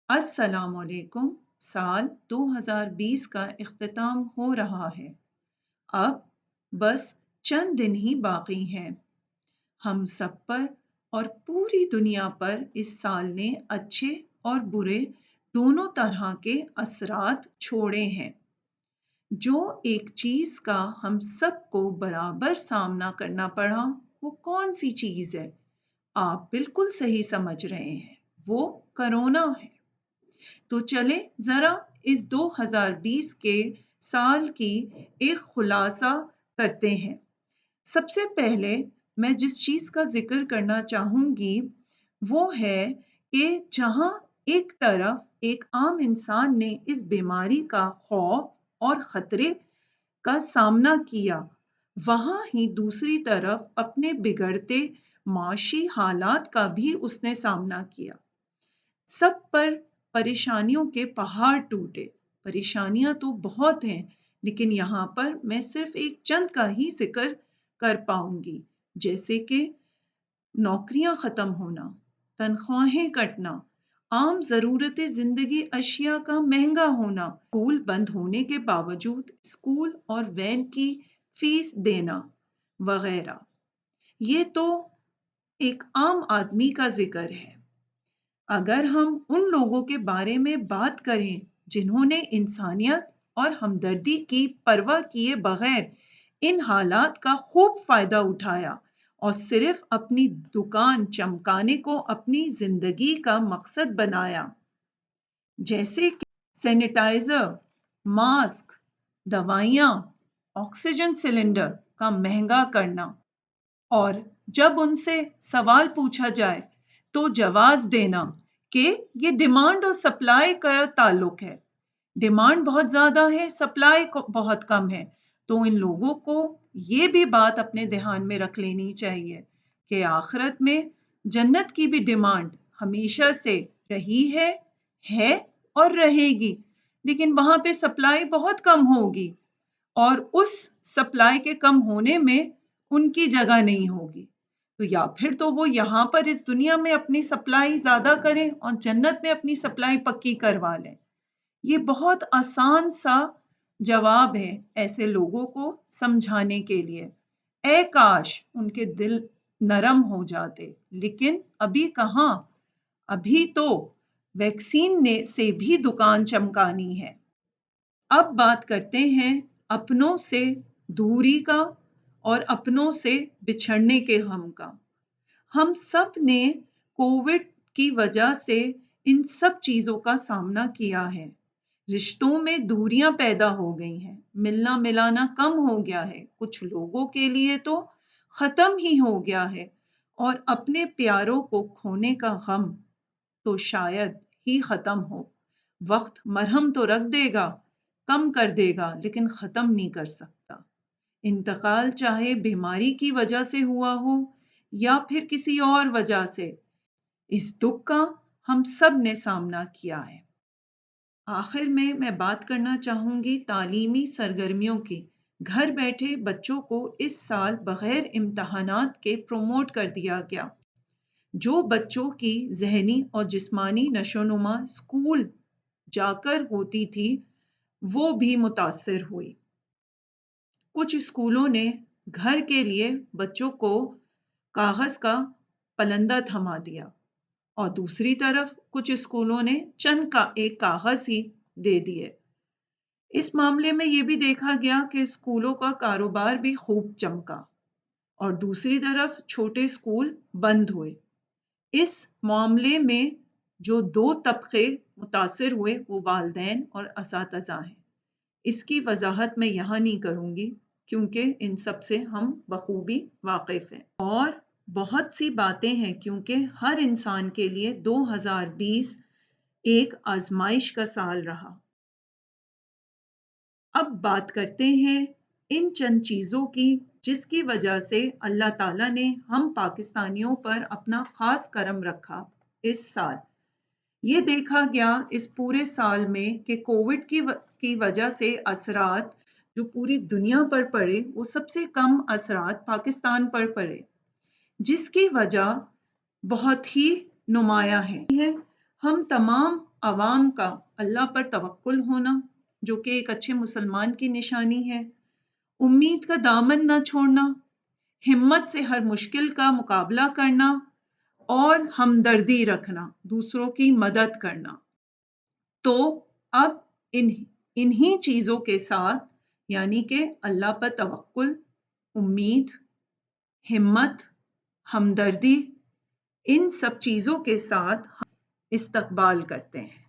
السلام علیکم۔ سال 2020 کا اختتام ہو رہا ہے۔ اب بس چند دن ہی باقی ہیں۔ ہم سب پر اور پوری دنیا پر اس سال نے اچھے اور برے دونوں طرح کے اثرات چھوڑے ہیں۔ جو ایک چیز کا ہم سب کو برابر سامنا کرنا پڑا، وہ کون سی چیز ہے؟ آپ بالکل صحیح سمجھ رہے ہیں، وہ کرونا ہے۔ تو چلے ذرا اس 2020 کے سال کی ایک خلاصہ کرتے ہیں۔ سب سے پہلے میں جس چیز کا ذکر کرنا چاہوں گی وہ ہے کہ جہاں ایک طرف ایک عام انسان نے اس بیماری کا خوف اور خطرے کا سامنا کیا، وہاں ہی دوسری طرف اپنے بگڑتے معاشی حالات کا بھی اس نے سامنا کیا۔ سب پر پریشانیوں کے پہاڑ ٹوٹے۔ پریشانیاں تو بہت ہیں، لیکن یہاں پر میں صرف ایک چند کا ہی ذکر کر پاؤں گی، جیسے کہ نوکریاں ختم ہونا، تنخواہیں کٹنا، عام ضرورت زندگی اشیاء کا مہنگا ہونا، اسکول بند ہونے کے باوجود اسکول اور وین کی فیس دینا وغیرہ۔ یہ تو ایک عام آدمی کا ذکر ہے۔ اگر ہم ان لوگوں کے بارے میں بات کریں جنہوں نے انسانیت اور ہمدردی کی پرواہ کیے بغیر ان حالات کا خوب فائدہ اٹھایا اور صرف اپنی دکان چمکانے کو اپنی زندگی کا مقصد بنایا، جیسے کہ سینیٹائزر، ماسک، دوائیاں، آکسیجن سلنڈر کا مہنگا کرنا، اور جب ان سے سوال پوچھا جائے تو جواز دینا کہ یہ ڈیمانڈ اور سپلائی کا تعلق ہے۔ ڈیمانڈ بہت زیادہ ہے، سپلائی بہت کم ہے، تو ان لوگوں کو یہ بھی بات اپنے دھیان میں رکھ لینی چاہیے کہ آخرت میں جنت کی بھی ڈیمانڈ ہمیشہ سے رہی ہے اور رہے گی، لیکن وہاں پہ سپلائی بہت کم ہوگی اور اس سپلائی کے کم ہونے میں ان کی جگہ نہیں ہوگی۔ تو یا پھر تو وہ یہاں پر اس دنیا میں اپنی سپلائی زیادہ کریں اور جنت میں اپنی سپلائی پکی کروا لیں۔ یہ بہت آسان سا جواب ہے ایسے لوگوں کو سمجھانے کے لیے۔ اے کاش ان کے دل نرم ہو جاتے، لیکن ابھی کہاں، ابھی تو ویکسین نے سے بھی دکان چمکانی ہے۔ اب بات کرتے ہیں اپنوں سے دوری کا اور اپنوں سے بچھڑنے کے غم کا۔ ہم سب نے کووڈ کی وجہ سے ان سب چیزوں کا سامنا کیا ہے۔ رشتوں میں دوریاں پیدا ہو گئی ہیں، ملنا ملانا کم ہو گیا ہے، کچھ لوگوں کے لیے تو ختم ہی ہو گیا ہے، اور اپنے پیاروں کو کھونے کا غم تو شاید ہی ختم ہو۔ وقت مرہم تو رکھ دے گا، کم کر دے گا، لیکن ختم نہیں کر سکتا۔ انتقال چاہے بیماری کی وجہ سے ہوا ہو یا پھر کسی اور وجہ سے، اس دکھ کا ہم سب نے سامنا کیا ہے۔ آخر میں بات کرنا چاہوں گی تعلیمی سرگرمیوں کی۔ گھر بیٹھے بچوں کو اس سال بغیر امتحانات کے پروموٹ کر دیا گیا۔ جو بچوں کی ذہنی اور جسمانی نشوونما اسکول جا کر ہوتی تھی، وہ بھی متاثر ہوئی۔ کچھ اسکولوں نے گھر کے لیے بچوں کو کاغذ کا پلندہ تھما دیا، اور دوسری طرف کچھ اسکولوں نے چند کا ایک کاغذ ہی دے دیے۔ اس معاملے میں یہ بھی دیکھا گیا کہ اسکولوں کا کاروبار بھی خوب چمکا، اور دوسری طرف چھوٹے اسکول بند ہوئے۔ اس معاملے میں جو دو طبقے متاثر ہوئے وہ والدین اور اساتذہ ہیں۔ اس کی وضاحت میں یہاں نہیں کروں گی کیونکہ ان سب سے ہم بخوبی واقف ہیں، اور بہت سی باتیں ہیں کیونکہ ہر انسان کے لیے 2020 ایک آزمائش کا سال رہا۔ اب بات کرتے ہیں ان چند چیزوں کی جس کی وجہ سے اللہ تعالیٰ نے ہم پاکستانیوں پر اپنا خاص کرم رکھا اس سال۔ یہ دیکھا گیا اس پورے سال میں کہ کووڈ کی وجہ سے اثرات جو پوری دنیا پر پڑے، وہ سب سے کم اثرات پاکستان پر پڑے، جس کی وجہ بہت ہی نمایاں ہے۔ ہم تمام عوام کا اللہ پر توکل ہونا، جو کہ ایک اچھے مسلمان کی نشانی ہے، امید کا دامن نہ چھوڑنا، ہمت سے ہر مشکل کا مقابلہ کرنا اور ہمدردی رکھنا، دوسروں کی مدد کرنا۔ تو اب انہی چیزوں کے ساتھ، یعنی کہ اللہ پر توکل، امید، ہمت، ہمدردی، ان سب چیزوں کے ساتھ ہم استقبال کرتے ہیں۔